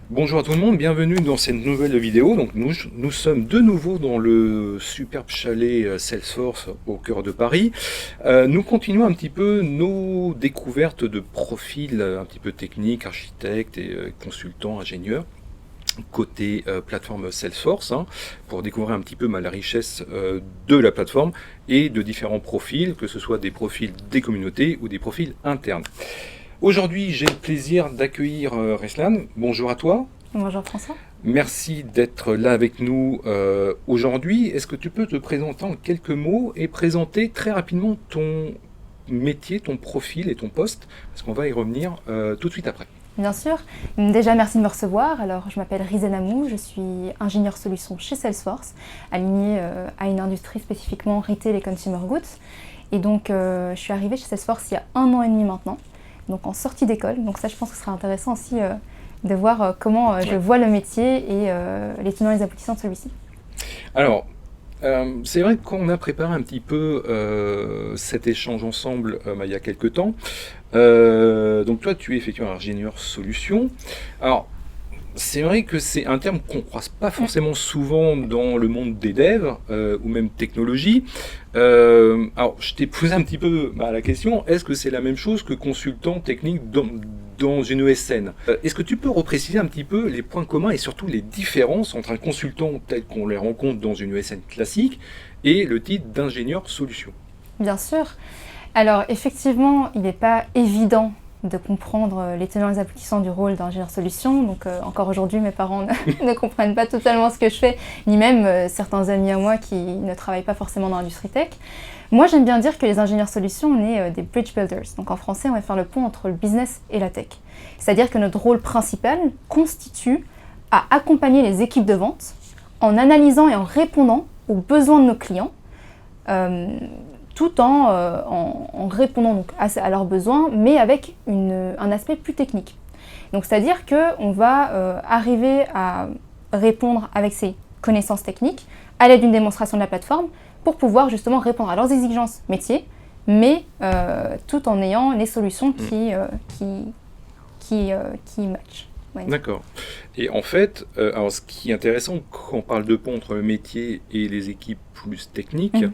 Bonjour à tout le monde, bienvenue dans cette nouvelle vidéo. Donc nous sommes de nouveau dans le superbe chalet Salesforce au cœur de Paris. Nous continuons un petit peu nos découvertes de profils un petit peu techniques, architectes et consultants, ingénieurs, côté plateforme Salesforce, pour découvrir un petit peu la richesse de la plateforme et de différents profils, que ce soit des profils des communautés ou des profils internes. Aujourd'hui, j'ai le plaisir d'accueillir Reslan. Bonjour à toi. Bonjour François. Merci d'être là avec nous aujourd'hui. Est-ce que tu peux te présenter en quelques mots et présenter très rapidement ton métier, ton profil et ton poste? Parce qu'on va y revenir tout de suite après. Bien sûr. Déjà, merci de me recevoir. Alors, je m'appelle Rizan Amou, je suis ingénieure solution chez Salesforce, alignée à une industrie spécifiquement retail et consumer goods. Et donc, je suis arrivée chez Salesforce il y a 1 an et demi maintenant, donc en sortie d'école. Donc ça, je pense que ce sera intéressant aussi de voir comment je vois le métier et les tenants et les aboutissants de celui-ci. Alors, c'est vrai qu'on a préparé un petit peu cet échange ensemble il y a quelques temps. Donc toi, tu es effectivement ingénieur solution. Alors, c'est vrai que c'est un terme qu'on ne croise pas forcément souvent dans le monde des devs ou même technologie. Alors, je t'ai posé un petit peu la question, est-ce que c'est la même chose que consultant technique dans une ESN? Est-ce que tu peux repréciser un petit peu les points communs et surtout les différences entre un consultant tel qu'on les rencontre dans une ESN classique et le titre d'ingénieur solution? Bien sûr. Alors, effectivement, il n'est pas évident de comprendre les tenants et les aboutissants du rôle d'ingénieur solution. Donc encore aujourd'hui, mes parents ne comprennent pas totalement ce que je fais, ni même certains amis à moi qui ne travaillent pas forcément dans l'industrie tech. Moi, j'aime bien dire que les ingénieurs solutions, on est des bridge builders. Donc en français, on va faire le pont entre le business et la tech. C'est-à-dire que notre rôle principal consiste à accompagner les équipes de vente en analysant et en répondant aux besoins de nos clients, tout en répondant donc à leurs besoins, mais avec un aspect plus technique. Donc c'est-à-dire qu'on va arriver à répondre avec ses connaissances techniques à l'aide d'une démonstration de la plateforme pour pouvoir justement répondre à leurs exigences métiers, mais tout en ayant les solutions qui matchent. Ouais. D'accord. Et en fait, alors ce qui est intéressant quand on parle de pont entre le métier et les équipes plus techniques,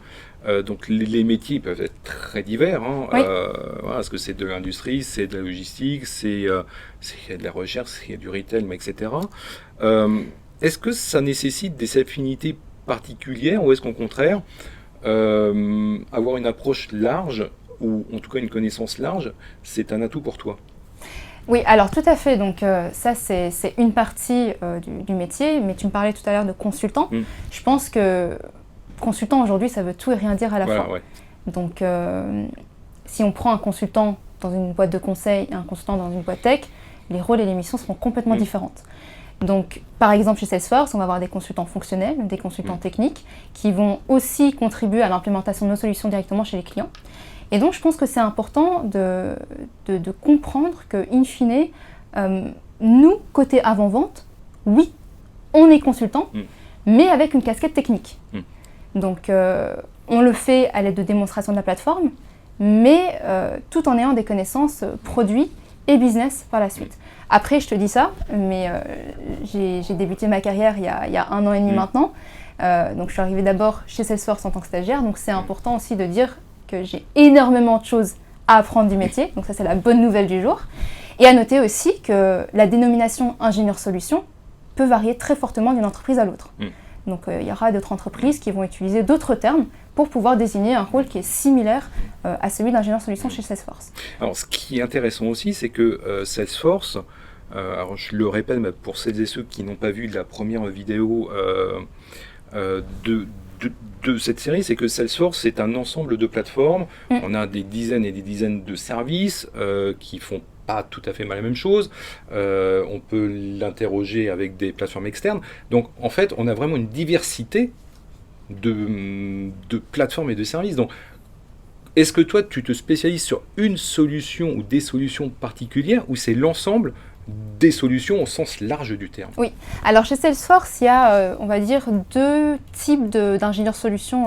donc les métiers peuvent être très divers, Oui. Voilà, parce que c'est de l'industrie, c'est de la logistique, c'est de la recherche, c'est du retail, etc. Est-ce que ça nécessite des affinités particulières ou est-ce qu'au contraire, avoir une approche large ou en tout cas une connaissance large, c'est un atout pour toi? Oui, alors tout à fait. Donc ça, c'est une partie du métier, mais tu me parlais tout à l'heure de consultant. Je pense que consultant aujourd'hui, ça veut tout et rien dire à la fois. Ouais. Donc si on prend un consultant dans une boîte de conseil et un consultant dans une boîte tech, les rôles et les missions seront complètement différentes. Donc par exemple chez Salesforce, on va avoir des consultants fonctionnels, des consultants techniques qui vont aussi contribuer à l'implémentation de nos solutions directement chez les clients. Et donc, je pense que c'est important de comprendre que, in fine, nous, côté avant-vente, oui, on est consultant, mais avec une casquette technique. Donc, on le fait à l'aide de démonstration de la plateforme, mais tout en ayant des connaissances produits et business par la suite. Après, je te dis ça, mais j'ai débuté ma carrière il y a 1 an et demi maintenant. Donc, je suis arrivée d'abord chez Salesforce en tant que stagiaire, donc c'est important aussi de dire que j'ai énormément de choses à apprendre du métier, donc ça c'est la bonne nouvelle du jour. Et à noter aussi que la dénomination ingénieur solution peut varier très fortement d'une entreprise à l'autre. Donc il y aura d'autres entreprises qui vont utiliser d'autres termes pour pouvoir désigner un rôle qui est similaire à celui d'ingénieur solution chez Salesforce. Alors ce qui est intéressant aussi, c'est que Salesforce, alors je le répète mais pour celles et ceux qui n'ont pas vu la première vidéo de cette série, c'est que Salesforce, c'est un ensemble de plateformes. On a des dizaines et des dizaines de services qui font pas tout à fait la même chose. On peut l'interroger avec des plateformes externes. Donc, en fait, on a vraiment une diversité de plateformes et de services. Donc, est-ce que toi, tu te spécialises sur une solution ou des solutions particulières ou c'est l'ensemble des solutions au sens large du terme? Oui, alors chez Salesforce, il y a, on va dire, 2 types d'ingénieurs solutions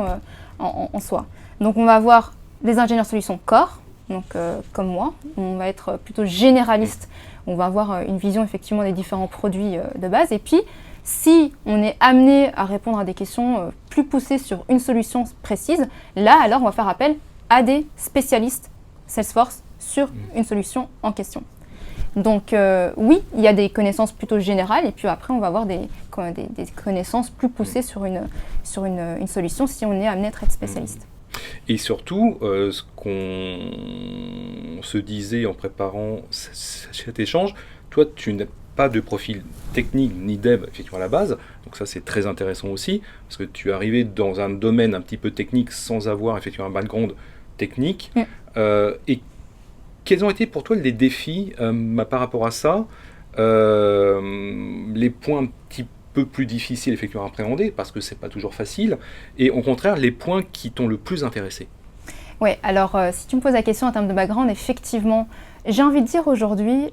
en soi. Donc on va avoir des ingénieurs solutions core, donc comme moi, on va être plutôt généraliste. On va avoir une vision effectivement des différents produits de base. Et puis, si on est amené à répondre à des questions plus poussées sur une solution précise, là, alors, on va faire appel à des spécialistes Salesforce sur une solution en question. Donc, oui, il y a des connaissances plutôt générales, et puis après, on va avoir des connaissances plus poussées sur une solution si on est amené à être spécialiste. Et surtout, ce qu'on se disait en préparant cet échange, toi, tu n'as pas de profil technique ni dev effectivement à la base, donc ça c'est très intéressant aussi, parce que tu es arrivé dans un domaine un petit peu technique sans avoir effectivement un background technique. Et quels ont été pour toi les défis par rapport à ça, les points un petit peu plus difficiles effectivement à appréhender, parce que c'est pas toujours facile, et au contraire les points qui t'ont le plus intéressé? Oui, alors si tu me poses la question en termes de background, effectivement, j'ai envie de dire aujourd'hui,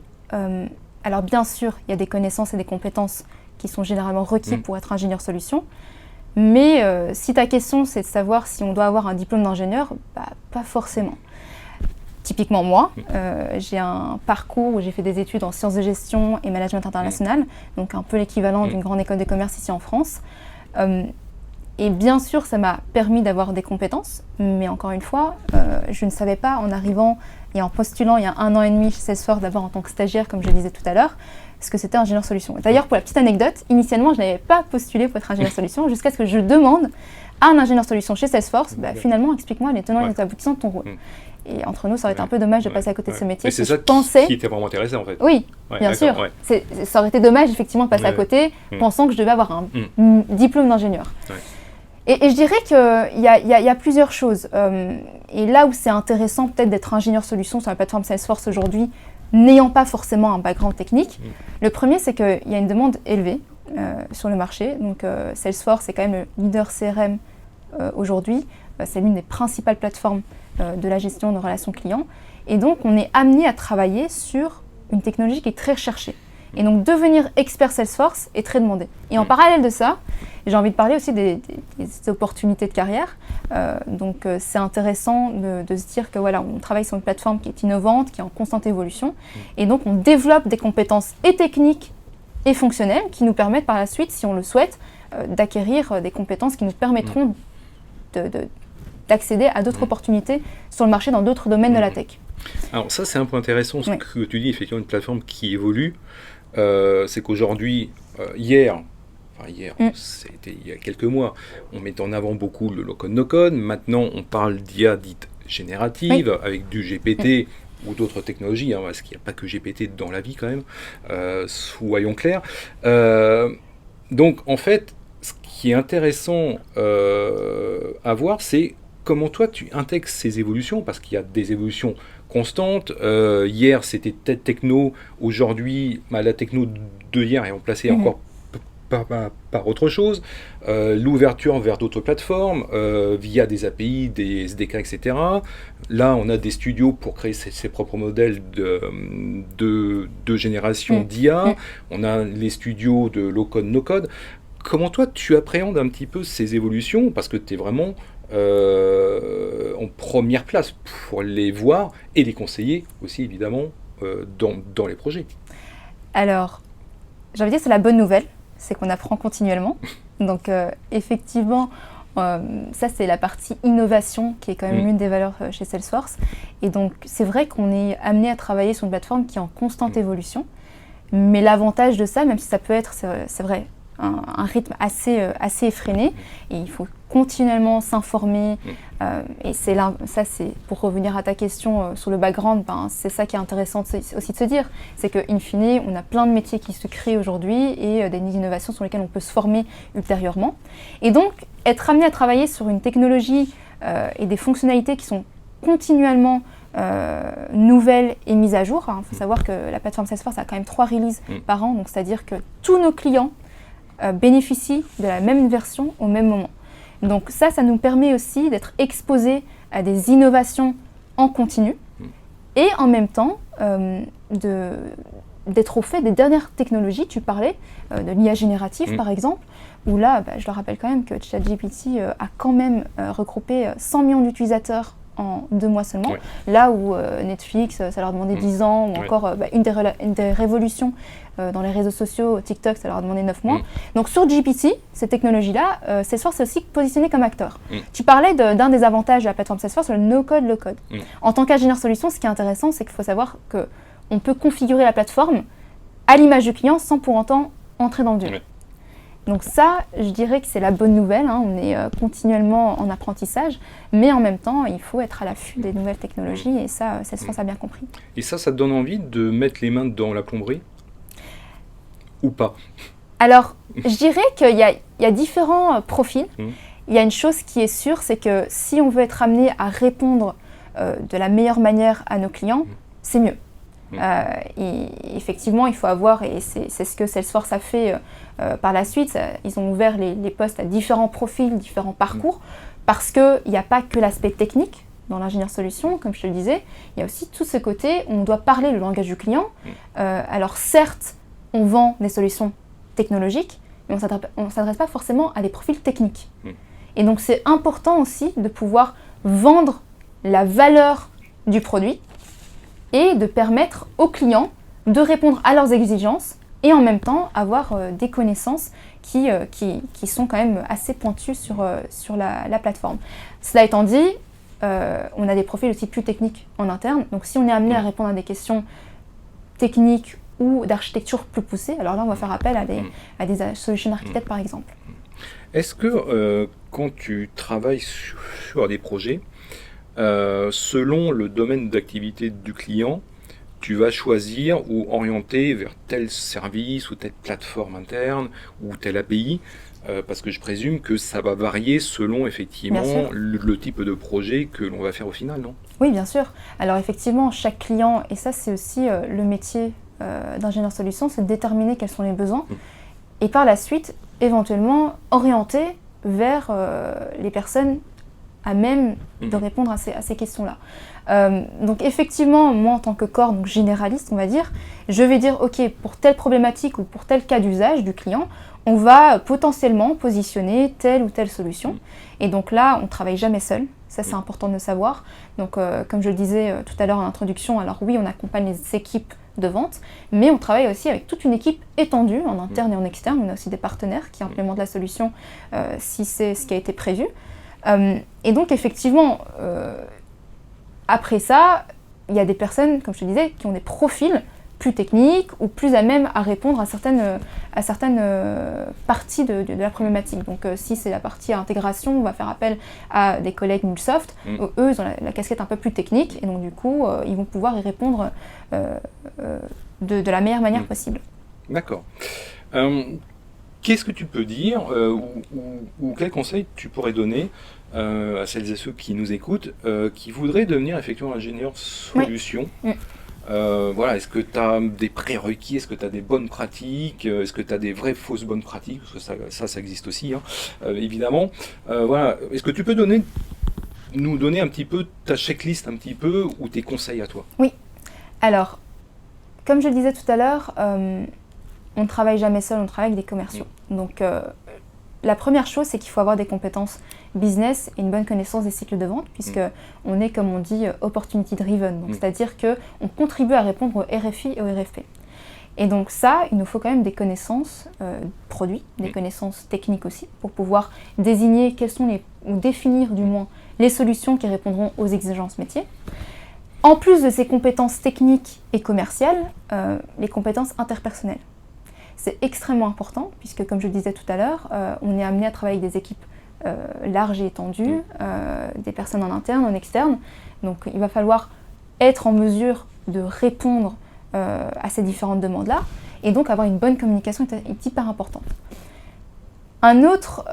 alors bien sûr, il y a des connaissances et des compétences qui sont généralement requises pour être ingénieur solution, mais si ta question c'est de savoir si on doit avoir un diplôme d'ingénieur, pas forcément. Typiquement moi, j'ai un parcours où j'ai fait des études en sciences de gestion et management international, donc un peu l'équivalent d'une grande école de commerce ici en France. Et bien sûr, ça m'a permis d'avoir des compétences, mais encore une fois, je ne savais pas en arrivant et en postulant il y a 1 an et demi chez Salesforce, d'abord en tant que stagiaire, comme je le disais tout à l'heure, ce que c'était ingénieur solution. D'ailleurs, pour la petite anecdote, initialement, je n'avais pas postulé pour être ingénieur solution jusqu'à ce que je demande à un ingénieur solution chez Salesforce, finalement, explique-moi les tenants et les aboutissants de ton rôle. Et entre nous, ça aurait été un peu dommage de passer à côté de ce métier. Mais c'est ça qui était vraiment intéressant en fait. Oui, bien sûr. Ça aurait été dommage effectivement de passer à côté, pensant que je devais avoir un diplôme d'ingénieur. Et je dirais qu'il y a plusieurs choses. Et là où c'est intéressant peut-être d'être ingénieur solution sur la plateforme Salesforce aujourd'hui, n'ayant pas forcément un background technique, le premier c'est qu'il y a une demande élevée sur le marché. Donc Salesforce est quand même le leader CRM aujourd'hui. C'est l'une des principales plateformes de la gestion de relations clients. Et donc on est amené à travailler sur une technologie qui est très recherchée. Et donc devenir expert Salesforce est très demandé. Et en parallèle de ça, j'ai envie de parler aussi des opportunités de carrière. Donc c'est intéressant de se dire que voilà, on travaille sur une plateforme qui est innovante, qui est en constante évolution. Et donc on développe des compétences et techniques et fonctionnelles qui nous permettent par la suite, si on le souhaite, d'acquérir des compétences qui nous permettront d'accéder à d'autres opportunités sur le marché dans d'autres domaines de la tech. Alors ça c'est un point intéressant, ce que tu dis, effectivement une plateforme qui évolue. C'est qu'aujourd'hui, hier, c'était il y a quelques mois, on met en avant beaucoup le low-code, no-code. Maintenant, on parle d'IA dite générative, avec du GPT ou d'autres technologies, parce qu'il n'y a pas que GPT dans la vie quand même, soyons clairs. Donc, en fait, ce qui est intéressant à voir, c'est comment toi, tu intègres ces évolutions, parce qu'il y a des évolutions constante. Hier, c'était peut-être techno. Aujourd'hui, la techno de hier est remplacée encore par autre chose. L'ouverture vers d'autres plateformes, via des API, des SDK, etc. Là, on a des studios pour créer ses propres modèles de génération d'IA. On a les studios de low-code, no-code. Comment toi, tu appréhendes un petit peu ces évolutions? Parce que tu es vraiment en première place pour les voir et les conseiller aussi évidemment dans les projets. Alors, j'ai envie de dire que c'est la bonne nouvelle, c'est qu'on apprend continuellement. Donc effectivement, ça c'est la partie innovation qui est quand même l'une des valeurs chez Salesforce. Et donc c'est vrai qu'on est amené à travailler sur une plateforme qui est en constante évolution. Mais l'avantage de ça, même si ça peut être, c'est vrai, un rythme assez effréné, et il faut continuellement s'informer. Et ça, c'est pour revenir à ta question sur le background, c'est ça qui est intéressant aussi de se dire, c'est qu'in fine, on a plein de métiers qui se créent aujourd'hui et des innovations sur lesquelles on peut se former ultérieurement. Et donc, être amené à travailler sur une technologie et des fonctionnalités qui sont continuellement nouvelles et mises à jour. Il faut savoir que la plateforme Salesforce a quand même 3 releases par an, donc c'est-à-dire que tous nos clients bénéficient de la même version au même moment. Donc ça nous permet aussi d'être exposés à des innovations en continu et en même temps d'être au fait des dernières technologies. Tu parlais de l'IA générative par exemple, où là, je le rappelle quand même que ChatGPT a quand même regroupé 100 millions d'utilisateurs en 2 mois seulement. Ouais. Là où Netflix, ça leur demandait 10 ans, ou Ouais. encore une des révolutions dans les réseaux sociaux, TikTok, ça leur a demandé 9 mois. Donc sur GPT, ces technologies-là, Salesforce est aussi positionné comme acteur. Tu parlais d'un des avantages de la plateforme Salesforce, le no-code, low-code. En tant qu'ingénieur solution, ce qui est intéressant, c'est qu'il faut savoir qu'on peut configurer la plateforme à l'image du client sans pour autant entrer dans le dur. Ouais. Donc ça, je dirais que c'est la bonne nouvelle, hein. On est continuellement en apprentissage, mais en même temps, il faut être à l'affût des nouvelles technologies, et ça, Salesforce a bien compris. Et ça te donne envie de mettre les mains dans la plomberie? Ou pas? Alors, je dirais qu'il y a différents profils. Il y a une chose qui est sûre, c'est que si on veut être amené à répondre de la meilleure manière à nos clients, c'est mieux. Et effectivement, il faut avoir, et c'est ce que Salesforce a fait par la suite, ils ont ouvert les postes à différents profils, différents parcours, parce qu'il n'y a pas que l'aspect technique dans l'ingénieur solution, comme je te le disais, il y a aussi tout ce côté où on doit parler le langage du client. Alors certes, on vend des solutions technologiques, mais on ne s'adresse pas forcément à des profils techniques. Et donc c'est important aussi de pouvoir vendre la valeur du produit et de permettre aux clients de répondre à leurs exigences et en même temps avoir des connaissances qui sont quand même assez pointues sur la plateforme. Cela étant dit, on a des profils aussi plus techniques en interne, donc si on est amené à répondre à des questions techniques ou d'architecture plus poussée, alors là on va faire appel à des solution architectes par exemple. Est-ce que quand tu travailles sur des projets, selon le domaine d'activité du client, tu vas choisir ou orienter vers tel service ou telle plateforme interne ou telle API, parce que je présume que ça va varier selon effectivement le type de projet que l'on va faire au final, non? Oui, bien sûr. Alors effectivement, chaque client, et ça c'est aussi le métier d'ingénieur solution, c'est de déterminer quels sont les besoins et par la suite, éventuellement, orienter vers les personnes à même de répondre à ces questions-là. Donc effectivement, moi en tant que corps, donc généraliste on va dire, je vais dire ok, pour telle problématique ou pour tel cas d'usage du client, on va potentiellement positionner telle ou telle solution. Et donc là, on ne travaille jamais seul, ça c'est important de le savoir. Donc comme je le disais tout à l'heure en introduction, alors oui, on accompagne les équipes de vente, mais on travaille aussi avec toute une équipe étendue en interne et en externe. On a aussi des partenaires qui implémentent la solution si c'est ce qui a été prévu. Et donc effectivement, après ça, il y a des personnes, comme je te disais, qui ont des profils plus techniques ou plus à même à répondre à certaines parties de la problématique. Donc si c'est la partie intégration, on va faire appel à des collègues Mulsoft. Eux, ils ont la casquette un peu plus technique et donc du coup, ils vont pouvoir y répondre de la meilleure manière possible. D'accord. Qu'est-ce que tu peux dire ou quel conseil tu pourrais donner à celles et ceux qui nous écoutent, qui voudraient devenir effectivement ingénieur solution? Voilà, est-ce que tu as des prérequis? Est-ce que tu as des bonnes pratiques? Est-ce que tu as des vraies fausses bonnes pratiques? Parce que ça existe aussi, hein, évidemment. Voilà. Est-ce que tu peux nous donner un petit peu ta checklist, un petit peu, ou tes conseils à toi? Oui. Alors, comme je le disais tout à l'heure, on ne travaille jamais seul, on travaille avec des commerciaux. Donc, la première chose, c'est qu'il faut avoir des compétences business et une bonne connaissance des cycles de vente, puisque on est, comme on dit, opportunity driven. Donc, c'est-à-dire qu'on contribue à répondre au RFI et au RFP. Et donc ça, il nous faut quand même des connaissances produits, des connaissances techniques aussi, pour pouvoir désigner ou définir du moins les solutions qui répondront aux exigences métiers. En plus de ces compétences techniques et commerciales, les compétences interpersonnelles. C'est extrêmement important, puisque comme je le disais tout à l'heure, on est amené à travailler avec des équipes larges et étendues, des personnes en interne, en externe. Donc il va falloir être en mesure de répondre à ces différentes demandes-là, et donc avoir une bonne communication est hyper important. Un autre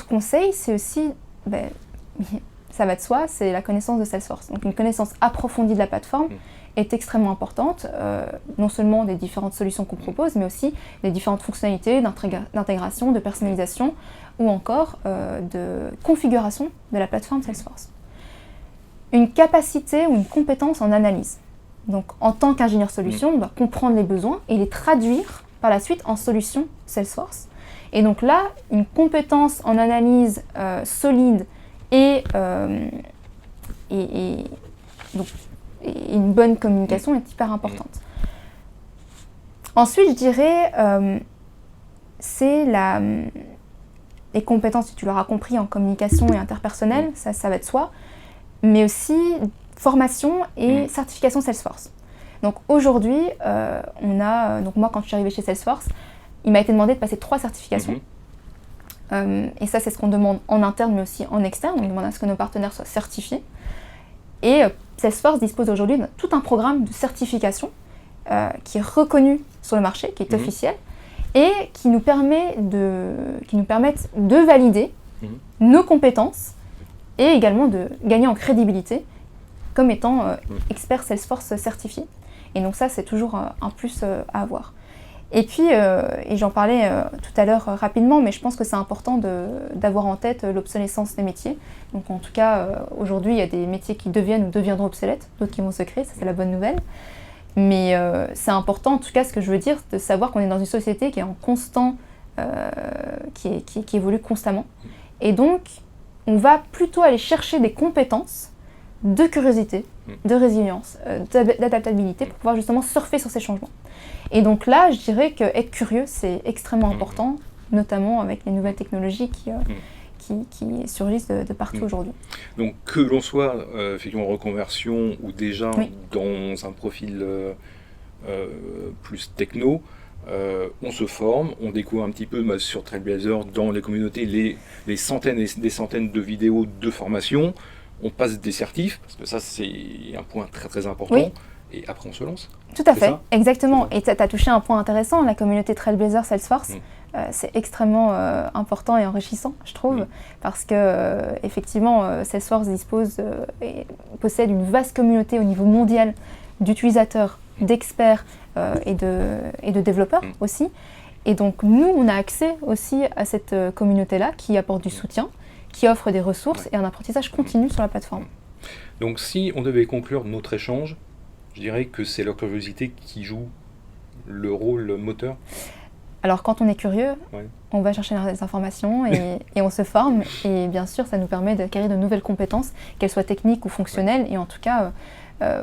conseil, c'est aussi, ça va de soi, c'est la connaissance de Salesforce. Donc une connaissance approfondie de la plateforme est extrêmement importante, non seulement des différentes solutions qu'on propose, mais aussi des différentes fonctionnalités d'intégration, de personnalisation, ou encore de configuration de la plateforme Salesforce. Une capacité ou une compétence en analyse. Donc en tant qu'ingénieur solution, on doit comprendre les besoins et les traduire par la suite en solutions Salesforce. Et donc là, une compétence en analyse solide et, donc, et une bonne communication est hyper importante. Ensuite, je dirais, c'est les compétences, tu l'auras compris, en communication et interpersonnelle, ça va de soi, mais aussi formation et certification Salesforce. Donc aujourd'hui, donc moi quand je suis arrivée chez Salesforce, il m'a été demandé de passer 3 certifications. Et ça, c'est ce qu'on demande en interne, mais aussi en externe. On demande à ce que nos partenaires soient certifiés. Et Salesforce dispose aujourd'hui de tout un programme de certification qui est reconnu sur le marché, qui est officiel, et qui nous permettent de valider nos compétences et également de gagner en crédibilité comme étant expert Salesforce certifié. Et donc ça, c'est toujours un plus à avoir. Et puis, et j'en parlais tout à l'heure rapidement, mais je pense que c'est important d'avoir en tête l'obsolescence des métiers. Donc en tout cas, aujourd'hui, il y a des métiers qui deviennent ou deviendront obsolètes, d'autres qui vont se créer, ça c'est la bonne nouvelle. Mais c'est important, en tout cas, ce que je veux dire, de savoir qu'on est dans une société qui est en constant, qui évolue constamment. Et donc, on va plutôt aller chercher des compétences de curiosité, de résilience, d'adaptabilité pour pouvoir justement surfer sur ces changements. Et donc là, je dirais qu'être curieux, c'est extrêmement important, notamment avec les nouvelles technologies qui surgissent de partout aujourd'hui. Donc que l'on soit effectivement en reconversion ou déjà dans un profil plus techno, on se forme, on découvre un petit peu sur Trailblazer, dans les communautés, les centaines et des centaines de vidéos de formation. On passe des certifs, parce que ça c'est un point très très important, et après on se lance. Tout à fait, exactement. Et tu as touché un point intéressant, la communauté Trailblazer Salesforce, c'est extrêmement important et enrichissant, je trouve, parce que effectivement Salesforce possède une vaste communauté au niveau mondial d'utilisateurs, d'experts et de développeurs aussi. Et donc nous, on a accès aussi à cette communauté-là qui apporte du soutien, qui offre des ressources et un apprentissage continu sur la plateforme. Donc si on devait conclure notre échange, je dirais que c'est la curiosité qui joue le rôle moteur. Alors quand on est curieux, on va chercher des informations et on se forme. Et bien sûr, ça nous permet d'acquérir de nouvelles compétences, qu'elles soient techniques ou fonctionnelles. Et en tout cas,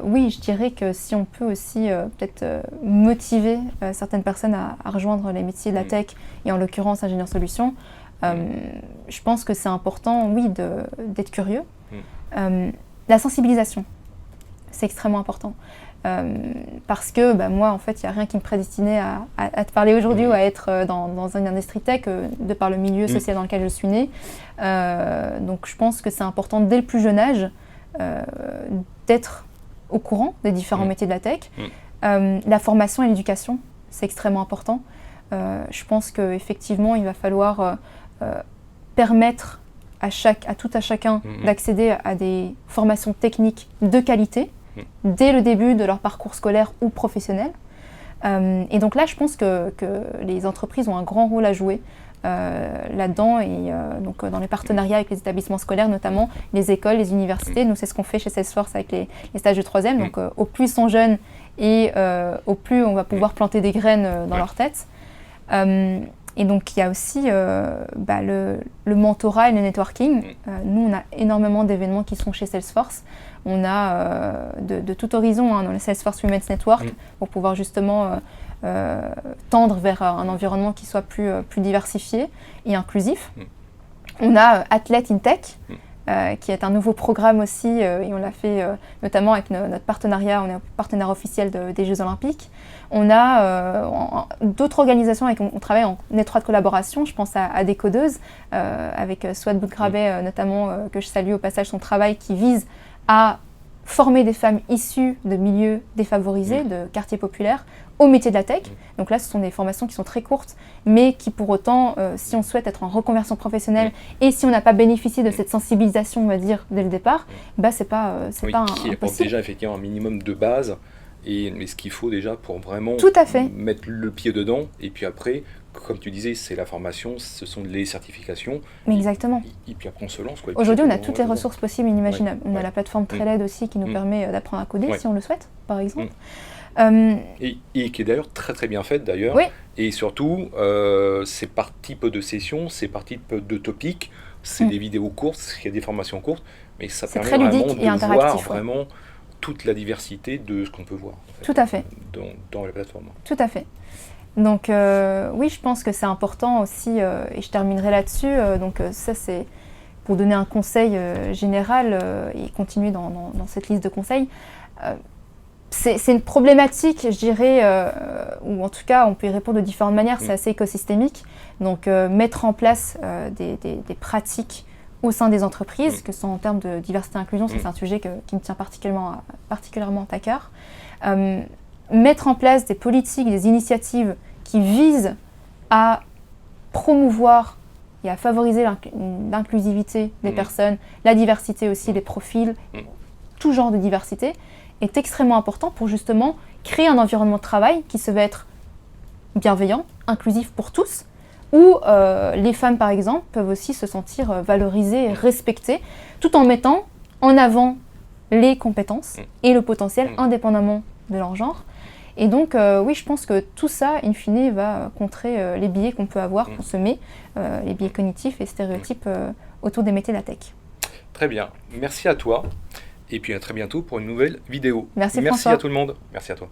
oui, je dirais que si on peut aussi peut-être motiver certaines personnes à rejoindre les métiers de la tech, et en l'occurrence ingénieur solution, je pense que c'est important, oui, d'être curieux. La sensibilisation, c'est extrêmement important. Parce que moi, en fait, il n'y a rien qui me prédestinait à te parler aujourd'hui ou à être dans une industrie tech de par le milieu social dans lequel je suis née. Donc je pense que c'est important dès le plus jeune âge d'être au courant des différents métiers de la tech. La formation et l'éducation, c'est extrêmement important. Je pense qu'effectivement, il va falloir permettre à tout à chacun d'accéder à des formations techniques de qualité dès le début de leur parcours scolaire ou professionnel. Et donc là, je pense que les entreprises ont un grand rôle à jouer là-dedans, et donc dans les partenariats avec les établissements scolaires, notamment les écoles, les universités. Nous, c'est ce qu'on fait chez Salesforce avec les stages de 3e. Donc au plus ils sont jeunes et au plus on va pouvoir planter des graines dans leur tête. Et donc il y a aussi le mentorat et le networking. Nous, on a énormément d'événements qui sont chez Salesforce. On a de tout horizon dans le Salesforce Women's Network pour pouvoir justement tendre vers un environnement qui soit plus diversifié et inclusif. On a Athlete in Tech, qui est un nouveau programme aussi, et on l'a fait notamment avec notre partenariat. On est partenaire officiel des Jeux Olympiques. On a d'autres organisations avec qui on travaille en étroite collaboration. Je pense à Décodeuse, avec Swat Bougrabé notamment, que je salue au passage, son travail qui vise à former des femmes issues de milieux défavorisés, de quartiers populaires, au métier de la tech. Donc là, ce sont des formations qui sont très courtes, mais qui pour autant, si on souhaite être en reconversion professionnelle et si on n'a pas bénéficié de cette sensibilisation, on va dire, dès le départ, c'est pas qui apporte déjà effectivement un minimum de base, mais ce qu'il faut déjà pour vraiment mettre le pied dedans, et puis après, comme tu disais, c'est la formation, ce sont les certifications. Mais exactement. Et puis après, on se lance. Aujourd'hui, on a toutes les ressources possibles et inimaginables. On a la plateforme Trailhead aussi qui nous permet d'apprendre à coder si on le souhaite, par exemple. Et qui est d'ailleurs très très bien faite d'ailleurs. Et surtout, c'est par type de session, c'est par type de topic. c'est des vidéos courtes, il y a des formations courtes, mais ça C'est permet très ludique vraiment et de interactif, voir ouais. vraiment toute la diversité de ce qu'on peut voir en fait, Tout à fait. dans la plateforme. Tout à fait. Donc oui, je pense que c'est important aussi, et je terminerai là-dessus, ça c'est pour donner un conseil général et continuer dans cette liste de conseils. C'est une problématique, je dirais, ou en tout cas on peut y répondre de différentes manières, c'est assez écosystémique. Donc mettre en place des pratiques au sein des entreprises, que ce soit en termes de diversité et inclusion, ça c'est un sujet qui me tient particulièrement à cœur. Mettre en place des politiques, des initiatives qui visent à promouvoir et à favoriser l'inclusivité des personnes, la diversité aussi, les profils, tout genre de diversité, est extrêmement important pour justement créer un environnement de travail qui se veut être bienveillant, inclusif pour tous, où les femmes par exemple peuvent aussi se sentir valorisées et respectées, tout en mettant en avant les compétences et le potentiel indépendamment de leur genre. Et donc, oui, je pense que tout ça, in fine, va contrer les biais qu'on peut avoir, qu'on se met, les biais cognitifs et stéréotypes autour des métiers de la tech. Très bien, merci à toi, et puis à très bientôt pour une nouvelle vidéo. Merci François. À tout le monde, merci à toi.